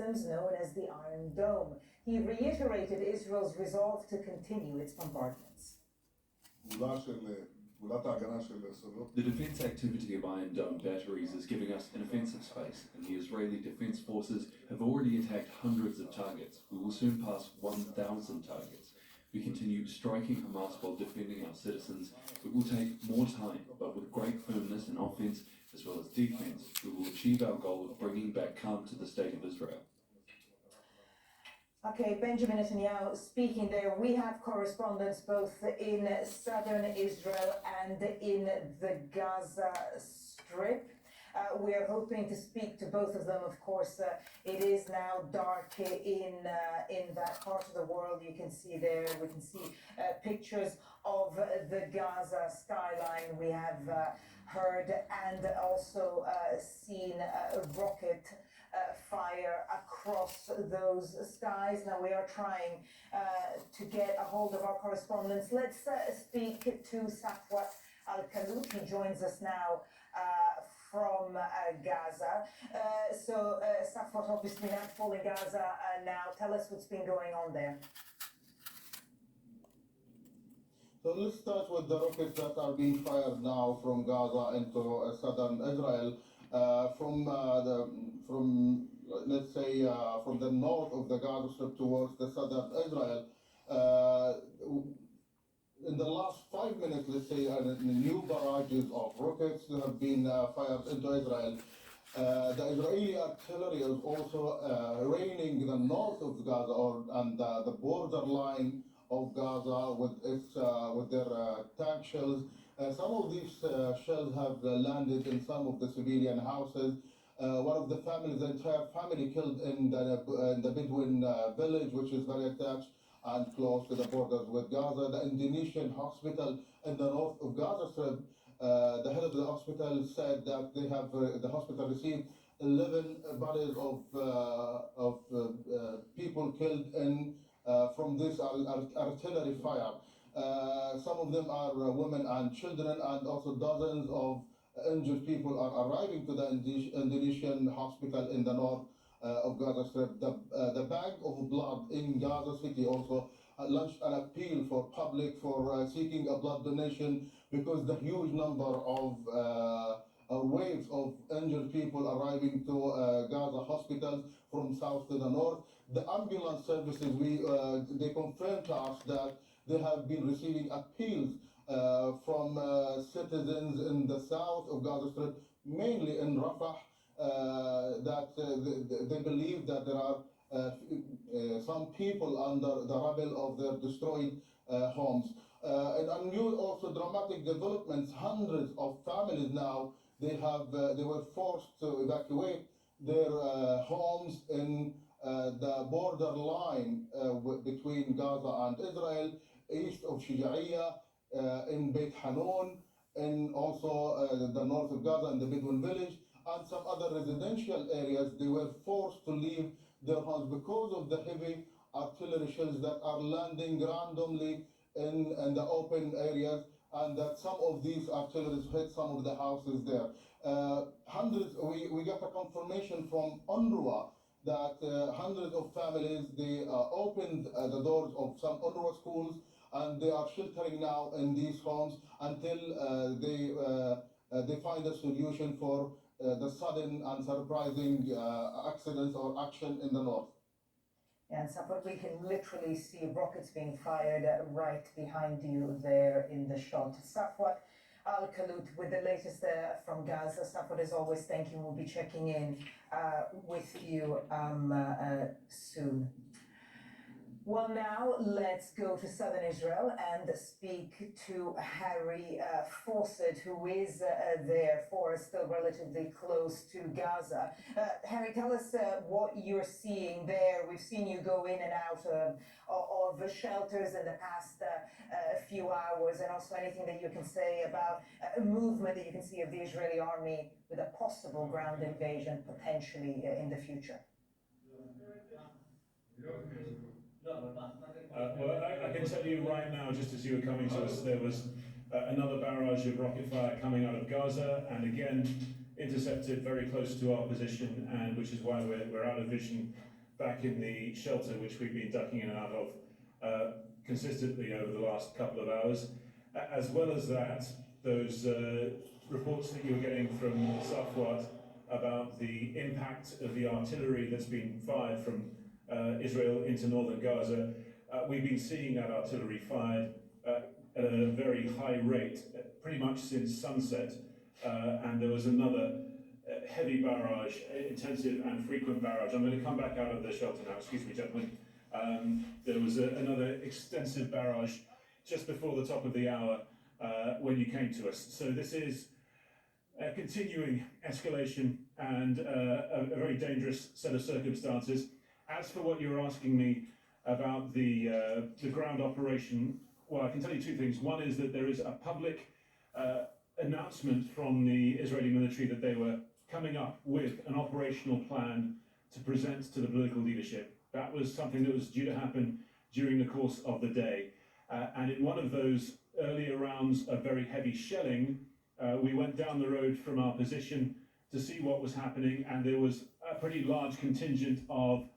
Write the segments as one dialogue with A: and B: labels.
A: systems known as the Iron Dome. He reiterated Israel's resolve to continue its bombardments.
B: The defense activity of Iron Dome batteries is giving us an offensive space, and the Israeli Defense Forces have already attacked hundreds of targets. We will soon pass 1,000 targets. We continue striking Hamas while defending our citizens. It will take more time, but with great firmness and offense as well as defense, we will achieve our goal of bringing back calm to the state of Israel.
A: Okay, Benjamin Netanyahu speaking there. We have correspondents both in southern Israel and in the Gaza Strip. We are hoping to speak to both of them. Of course, it is now dark in that part of the world. You can see there, we can see pictures of the Gaza skyline. We have heard and also seen rocket fire across those skies. Now we are trying to get a hold of our correspondents. Let's speak to Safwat Al-Kalout. He joins us now from Gaza. Safwat, obviously nightfall in Gaza now. Tell us what's been going on there.
C: So let's start with the rockets that are being fired now from Gaza into southern Israel. From the north of the Gaza Strip towards the southern Israel. In the last 5 minutes, let's say, new barrages of rockets have been fired into Israel. The Israeli artillery is also raining the north of Gaza and the borderline of Gaza with their tank shells. Some of these shells have landed in some of the civilian houses. One of the families, the entire family killed in the Bedouin village, which is very attached and close to the borders with Gaza. The Indonesian hospital in the north of Gaza Strip, the head of the hospital said that the hospital received 11 bodies of people killed from this artillery fire. Some of them are women and children, and also dozens of injured people are arriving to the Indonesian hospital in the north of Gaza Strip. The Bank of Blood in Gaza City also launched an appeal for public for seeking a blood donation because the huge number of waves of injured people arriving to Gaza hospitals from south to the north. The ambulance services, they confirmed to us that they have been receiving appeals from citizens in the south of Gaza Strip, mainly in Rafah, that they believe that there are some people under the rubble of their destroyed homes. And new also dramatic developments. Hundreds of families now, they were forced to evacuate their homes in the borderline between Gaza and Israel, east of Shija'iyya, in Beit Hanun, and also the north of Gaza in the Bedouin village, and some other residential areas. They were forced to leave their homes because of the heavy artillery shells that are landing randomly in the open areas, and that some of these artillery hit some of the houses there. We got a confirmation from UNRWA that hundreds of families, they opened the doors of some UNRWA schools, and they are sheltering now in these homes until they find a solution for the sudden and surprising accidents or action in the north.
A: And Safwat, we can literally see rockets being fired right behind you there in the shot. Safwat Al-Kalout with the latest from Gaza. Safwat, as always, thank you. We'll be checking in with you soon. Well, now let's go to southern Israel and speak to Harry Fawcett, who is there for us, still relatively close to Gaza. Harry, tell us what you're seeing there. We've seen you go in and out of the shelters in the past few hours, and also anything that you can say about movement that you can see of the Israeli army with a possible ground invasion potentially in the future.
D: Well, I can tell you right now, just as you were coming to us, there was another barrage of rocket fire coming out of Gaza, and again intercepted very close to our position, and which is why we're out of vision back in the shelter, which we've been ducking in and out of consistently over the last couple of hours. As well as that, those reports that you were getting from Safwat about the impact of the artillery that's been fired from Israel into northern Gaza, we've been seeing that artillery fired at a very high rate, pretty much since sunset, and there was another heavy barrage, intensive and frequent barrage. I'm going to come back out of the shelter now, excuse me, gentlemen. There was another extensive barrage just before the top of the hour when you came to us. So this is a continuing escalation and a very dangerous set of circumstances. As for what you were asking me about the ground operation, well, I can tell you two things. One is that there is a public announcement from the Israeli military that they were coming up with an operational plan to present to the political leadership. That was something that was due to happen during the course of the day. And in one of those earlier rounds of very heavy shelling, we went down the road from our position to see what was happening, and there was a pretty large contingent of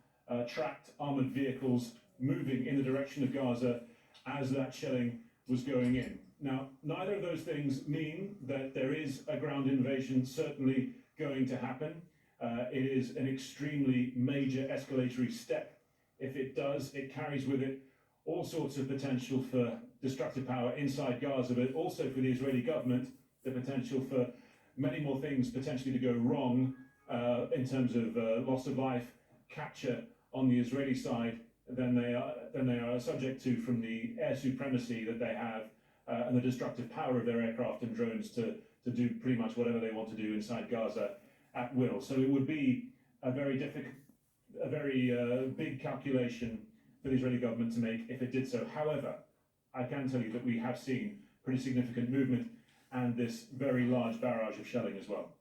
D: tracked armoured vehicles moving in the direction of Gaza as that shelling was going in. Now, neither of those things mean that there is a ground invasion certainly going to happen. It is an extremely major escalatory step. If it does, it carries with it all sorts of potential for destructive power inside Gaza, but also for the Israeli government, the potential for many more things potentially to go wrong in terms of loss of life, capture on the Israeli side than they are subject to from the air supremacy that they have and the destructive power of their aircraft and drones to do pretty much whatever they want to do inside Gaza at will. So it would be a very big calculation for the Israeli government to make if it did so. However, I can tell you that we have seen pretty significant movement and this very large barrage of shelling as well.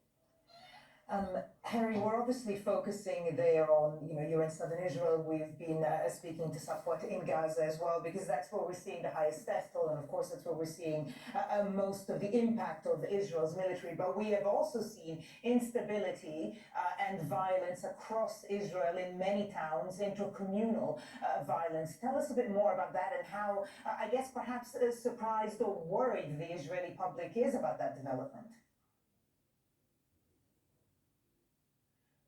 A: Harry, we're obviously focusing there on, you're in southern Israel. We've been speaking to Safwat in Gaza as well, because that's where we're seeing the highest death toll, and of course that's where we're seeing most of the impact of Israel's military. But we have also seen instability and violence across Israel in many towns, intercommunal violence. Tell us a bit more about that and how, I guess, perhaps surprised or worried the Israeli public is about that development.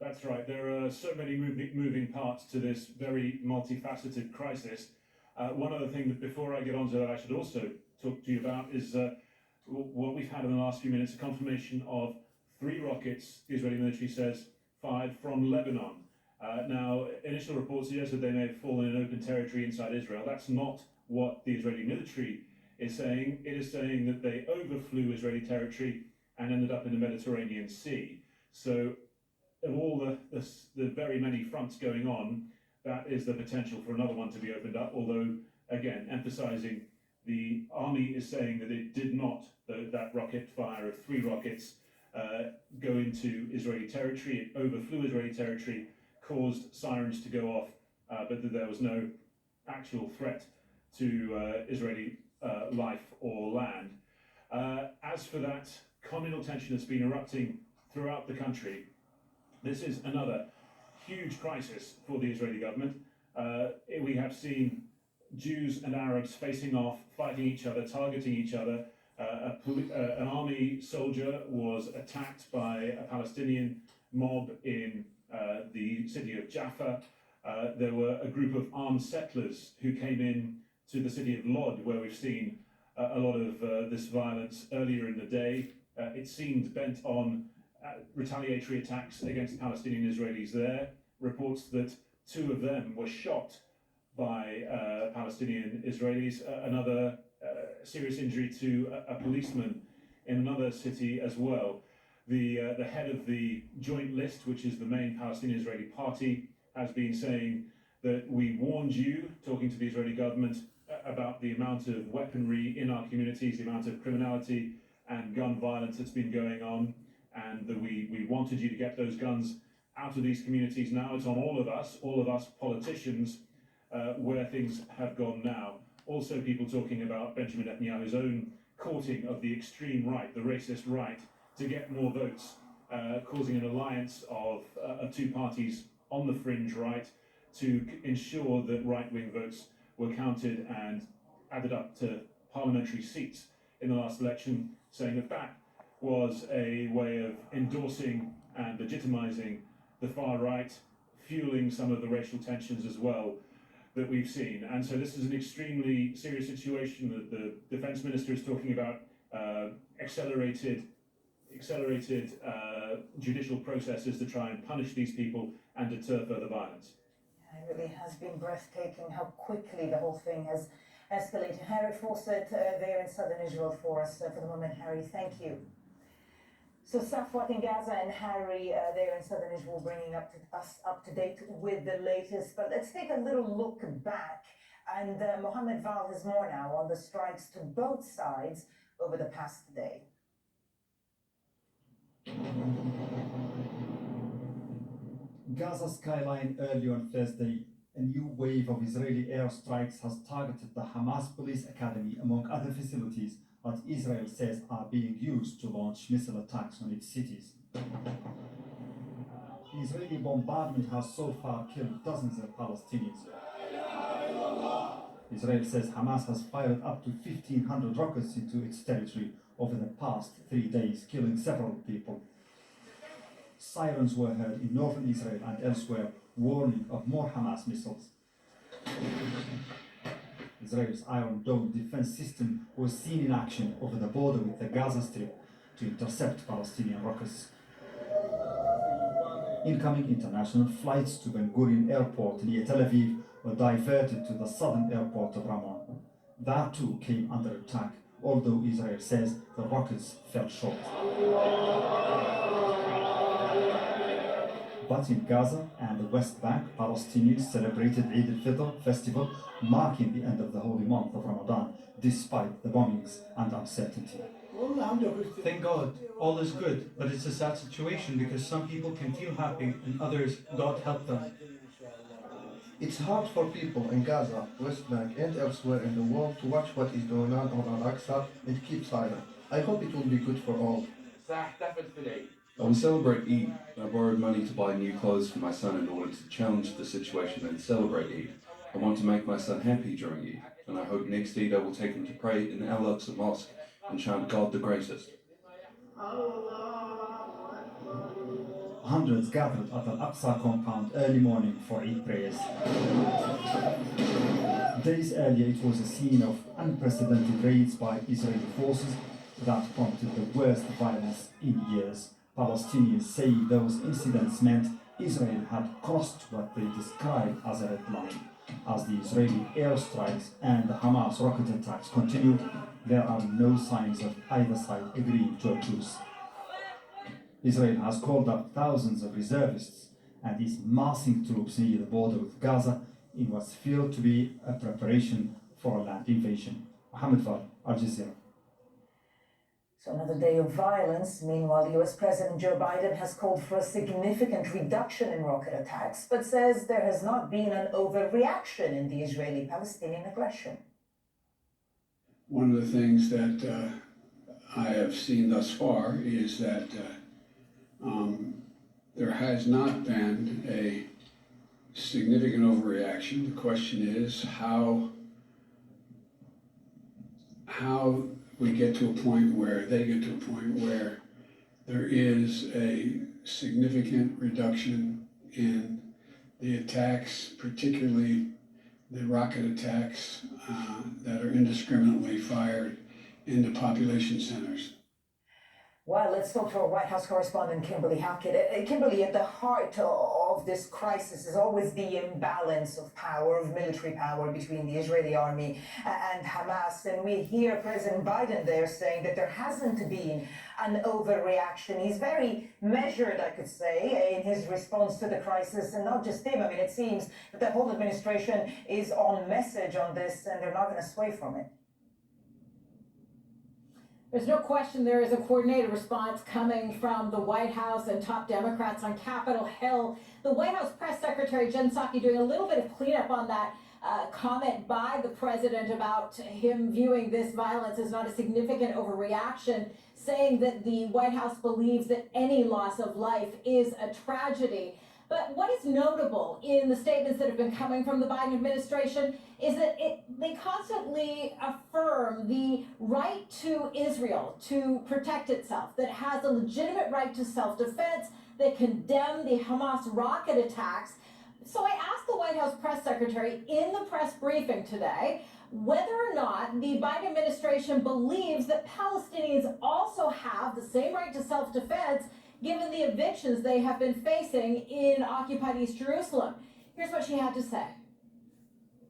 D: That's right. There are so many moving parts to this very multifaceted crisis. One other thing that before I get on to that I should also talk to you about is what we've had in the last few minutes, a confirmation of 3 rockets, the Israeli military says, fired from Lebanon. Now, initial reports suggest that they may have fallen in open territory inside Israel. That's not what the Israeli military is saying. It is saying that they overflew Israeli territory and ended up in the Mediterranean Sea. So of all the very many fronts going on, that is the potential for another one to be opened up, although, again, emphasising the army is saying that it did not, that rocket fire of 3 rockets, go into Israeli territory. It overflew Israeli territory, caused sirens to go off, but that there was no actual threat to Israeli life or land. As for that communal tension that's been erupting throughout the country, this is another huge crisis for the Israeli government. We have seen Jews and Arabs facing off, fighting each other, targeting each other. An army soldier was attacked by a Palestinian mob in the city of Jaffa. There were a group of armed settlers who came in to the city of Lod, where we've seen a lot of this violence earlier in the day. It seemed bent on retaliatory attacks against Palestinian Israelis there. Reports that 2 of them were shot by Palestinian Israelis. Another serious injury to a policeman in another city as well. The head of the Joint List, which is the main Palestinian-Israeli party, has been saying that we warned you, talking to the Israeli government, about the amount of weaponry in our communities, the amount of criminality and gun violence that's been going on, and that we wanted you to get those guns out of these communities. Now it's on all of us politicians, where things have gone now. Also people talking about Benjamin Netanyahu's own courting of the extreme right, the racist right, to get more votes, causing an alliance of 2 parties on the fringe right to ensure that right-wing votes were counted and added up to parliamentary seats in the last election, saying that was a way of endorsing and legitimizing the far right, fueling some of the racial tensions as well that we've seen. And so this is an extremely serious situation that the defense minister is talking about accelerated judicial processes to try and punish these people and deter further violence.
A: It really has been breathtaking how quickly the whole thing has escalated. Harry Fawcett there in southern Israel for us for the moment. Harry, thank you. So Safwat in Gaza and Harry there in southern Israel bringing us up to date with the latest. But let's take a little look back. And Mohammed Val has more now on the strikes to both sides over the past day.
E: Gaza skyline early on Thursday, a new wave of Israeli airstrikes has targeted the Hamas police academy, among other facilities that Israel says are being used to launch missile attacks on its cities. The Israeli bombardment has so far killed dozens of Palestinians. Israel says Hamas has fired up to 1,500 rockets into its territory over the past 3 days, killing several people. Sirens were heard in northern Israel and elsewhere, warning of more Hamas missiles. Israel's Iron Dome defense system was seen in action over the border with the Gaza Strip to intercept Palestinian rockets. Incoming international flights to Ben Gurion Airport near Tel Aviv were diverted to the southern airport of Ramon. That too came under attack, although Israel says the rockets fell short. But in Gaza and the West Bank, Palestinians celebrated Eid al-Fitr festival, marking the end of the holy month of Ramadan, despite the bombings and uncertainty.
F: Thank God, all is good, but it's a sad situation because some people can feel happy and others, God help them.
G: It's hard for people in Gaza, West Bank and elsewhere in the world to watch what is going on Al-Aqsa and keep silent. I hope it will be good for all.
B: I will celebrate Eid. I borrowed money to buy new clothes for my son in order to challenge the situation and celebrate Eid. I want to make my son happy during Eid, and I hope next Eid I will take him to pray in Al-Aqsa Mosque and chant God the Greatest.
E: Hundreds gathered at Al-Aqsa compound early morning for Eid prayers. Days earlier, it was a scene of unprecedented raids by Israeli forces that prompted the worst violence in years. Palestinians say those incidents meant Israel had crossed what they describe as a red line. As the Israeli airstrikes and the Hamas rocket attacks continue, there are no signs of either side agreeing to a truce. Israel has called up thousands of reservists and is massing troops near the border with Gaza in what's feared to be a preparation for a land invasion. Mohammed Val, Al Jazeera.
A: So another day of violence. Meanwhile, US President Joe Biden has called for a significant reduction in rocket attacks, but says there has not been an overreaction in the Israeli-Palestinian aggression.
H: One of the things that I have seen thus far is that there has not been a significant overreaction. The question is how we get to a point where they get to a point where there is a significant reduction in the attacks, particularly the rocket attacks that are indiscriminately fired into population centers.
A: Well, let's talk to our White House correspondent, Kimberly Hackett. Kimberly, at the heart of this crisis is always the imbalance of power, of military power between the Israeli army and Hamas. And we hear President Biden there saying that there hasn't been an overreaction. He's very measured, I could say, in his response to the crisis. And not just him. I mean, it seems that the whole administration is on message on this and they're not going to sway from it.
I: There's no question there is a coordinated response coming from the White House and top Democrats on Capitol Hill. The White House press secretary, Jen Psaki, doing a little bit of cleanup on that comment by the president about him viewing this violence as not a significant overreaction, saying that the White House believes that any loss of life is a tragedy. But what is notable in the statements that have been coming from the Biden administration is that they constantly affirm the right to Israel to protect itself, that it has a legitimate right to self-defense, they condemn the Hamas rocket attacks. So I asked the White House press secretary in the press briefing today whether or not the Biden administration believes that Palestinians also have the same right to self-defense given the evictions they have been facing in occupied East Jerusalem. Here's what she had to say.